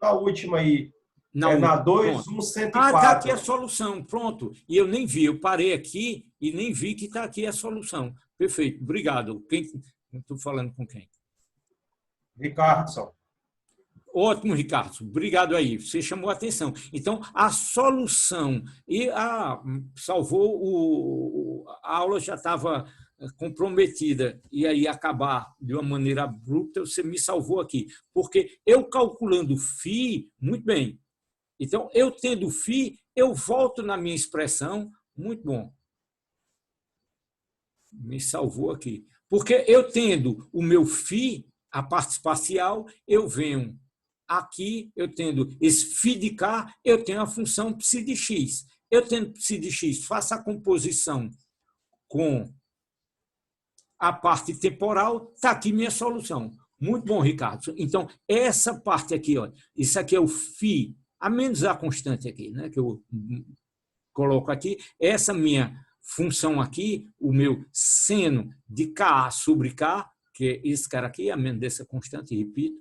Na última aí. Na 2.104.
Está aqui a solução, pronto. E eu nem vi, eu parei aqui e nem vi que está aqui a solução. Perfeito, obrigado. Estou falando com quem?
Ricardo.
Ótimo, Ricardo. Obrigado aí. Você chamou a atenção. Então, a solução... E salvou a aula já estava comprometida e aí acabar de uma maneira abrupta, você me salvou aqui. Porque eu calculando φ, muito bem. Então, eu tendo φ, eu volto na minha expressão, muito bom. Me salvou aqui. Porque eu tendo o meu φ, a parte espacial, eu venho aqui, eu tendo esse φ de k, eu tenho a função ψ de x. Eu tendo ψ de x, faço a composição com a parte temporal, está aqui minha solução. Muito bom, Ricardo. Então, essa parte aqui, ó, isso aqui é o φ, a menos a constante aqui, né, que eu coloco aqui, essa minha função aqui, o meu seno de K sobre K, que é esse cara aqui, a menos dessa constante, repito.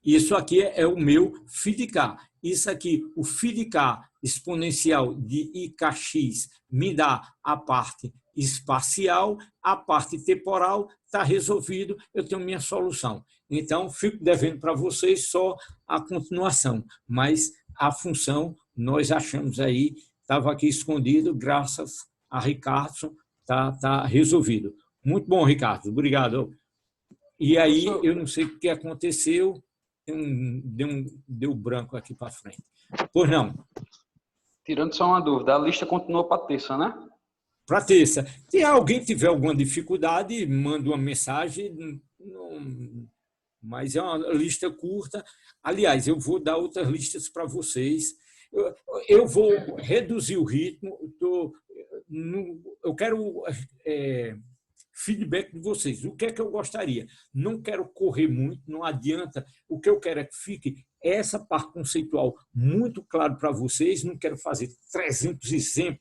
Isso aqui é o meu φ de K. Isso aqui, o φ de K exponencial de IKX me dá a parte espacial, a parte temporal está resolvido, eu tenho minha solução. Então, fico devendo para vocês só a continuação, mas a função nós achamos aí, estava aqui escondido, graças a Ricardo, está resolvido. Muito bom, Ricardo, obrigado. E aí, eu não sei o que aconteceu, deu branco aqui para frente. Pois não?
Tirando só uma dúvida, a lista continua para terça, né?
Para terça. Se alguém tiver alguma dificuldade, manda uma mensagem, mas é uma lista curta. Aliás, eu vou dar outras listas para vocês. Eu vou reduzir o ritmo. Eu quero feedback de vocês. O que é que eu gostaria? Não quero correr muito, não adianta. O que eu quero é que fique essa parte conceitual muito claro para vocês. Não quero fazer 300 exemplos,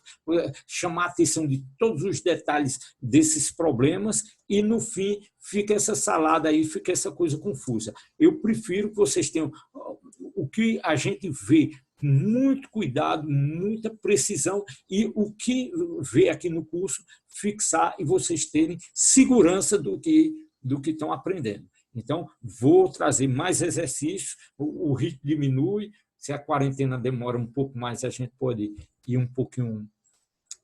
chamar a atenção de todos os detalhes desses problemas e, no fim, fica essa salada aí, fica essa coisa confusa. Eu prefiro que vocês tenham o que a gente vê, muito cuidado, muita precisão e o que vê aqui no curso, fixar e vocês terem segurança do que estão aprendendo. Então, vou trazer mais exercícios, o ritmo diminui, se a quarentena demora um pouco mais, a gente pode ir um pouquinho...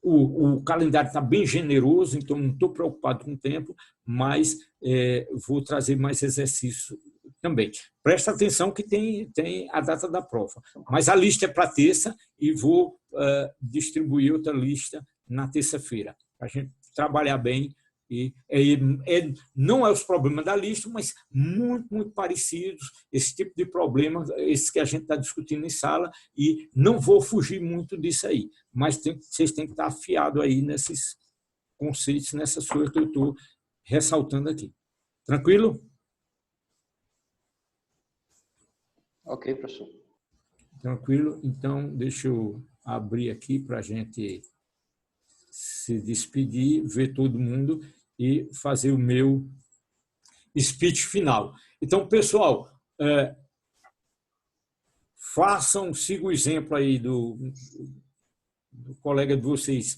O calendário está bem generoso, então não estou preocupado com o tempo, mas vou trazer mais exercícios também. Presta atenção que tem a data da prova. Mas a lista é para terça e vou distribuir outra lista na terça-feira, para a gente trabalhar bem. E não é os problemas da lista, mas muito, muito parecidos, esse tipo de problema, esse que a gente está discutindo em sala, e não vou fugir muito disso aí, mas vocês têm que estar afiados aí nesses conceitos, nessas coisas que eu estou ressaltando aqui. Tranquilo?
Ok, professor.
Tranquilo? Então, deixa eu abrir aqui para a gente se despedir, ver todo mundo e fazer o meu speech final. Então, pessoal, sigam o exemplo aí do colega de vocês.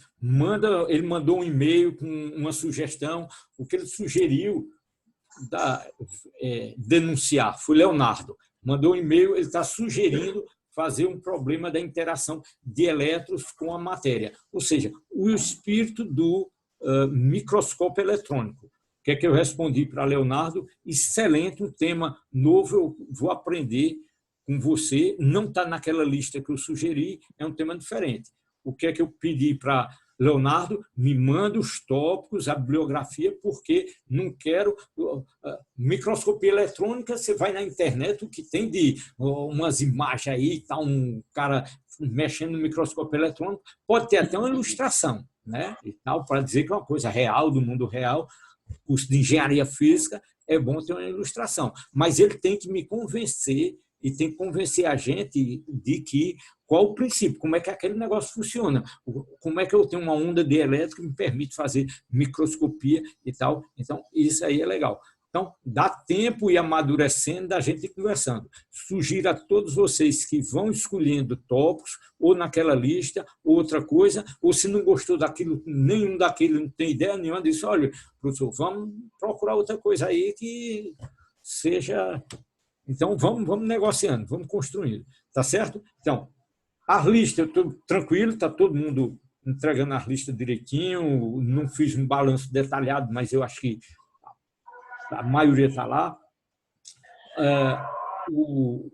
Ele mandou um e-mail com uma sugestão, o que ele sugeriu denunciar, foi Leonardo. Mandou um e-mail, ele está sugerindo fazer um problema da interação de elétrons com a matéria, ou seja, o espírito do microscópio eletrônico. O que é que eu respondi para Leonardo? Excelente, um tema novo, eu vou aprender com você, não está naquela lista que eu sugeri, é um tema diferente. O que é que eu pedi para Leonardo? Me manda os tópicos, a bibliografia, porque não quero... Microscopia eletrônica, você vai na internet, o que tem de umas imagens aí, tá um cara mexendo no microscópio eletrônico, pode ter até uma ilustração, né? E tal, para dizer que é uma coisa real, do mundo real. Curso de engenharia física, é bom ter uma ilustração. Mas ele tem que me convencer e tem que convencer a gente de que qual o princípio, como é que aquele negócio funciona, como é que eu tenho uma onda de elétrica que me permite fazer microscopia e tal. Então, isso aí é legal. Então, dá tempo e amadurecendo da gente ir conversando. Sugiro a todos vocês que vão escolhendo tópicos, ou naquela lista, ou outra coisa, ou se não gostou daquilo, nenhum daquele, não tem ideia nenhuma, diz, olha, professor, vamos procurar outra coisa aí que seja... Então, vamos negociando, vamos construindo, tá certo? Então, as listas, eu estou tranquilo, está todo mundo entregando as listas direitinho, não fiz um balanço detalhado, mas eu acho que a maioria está lá.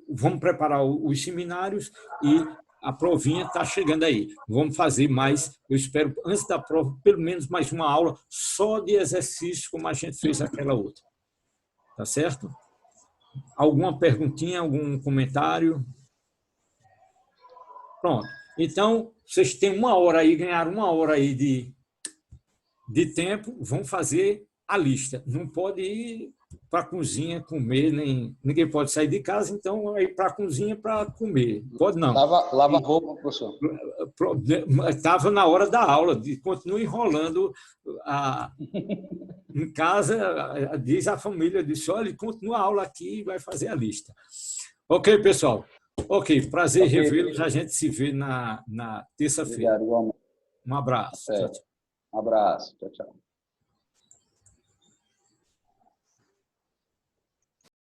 Vamos preparar os seminários e a provinha está chegando aí. Vamos fazer mais, eu espero, antes da prova, pelo menos mais uma aula só de exercício, como a gente fez aquela outra. Tá certo? Alguma perguntinha, algum comentário? Pronto. Então, vocês têm uma hora aí, ganharam uma hora aí de tempo, vão fazer a lista. Não pode ir para a cozinha comer, ninguém pode sair de casa, então ir para a cozinha para comer. Pode não.
Lava roupa, professor.
Estava na hora da aula, continua enrolando. Em casa, diz a família, disse, olha, continua a aula aqui e vai fazer a lista. Ok, pessoal? Ok, prazer revê-los, a gente se vê na terça-feira.
Obrigado, igualmente.
Um abraço. Tchau, tchau.
Um abraço. Tchau, tchau.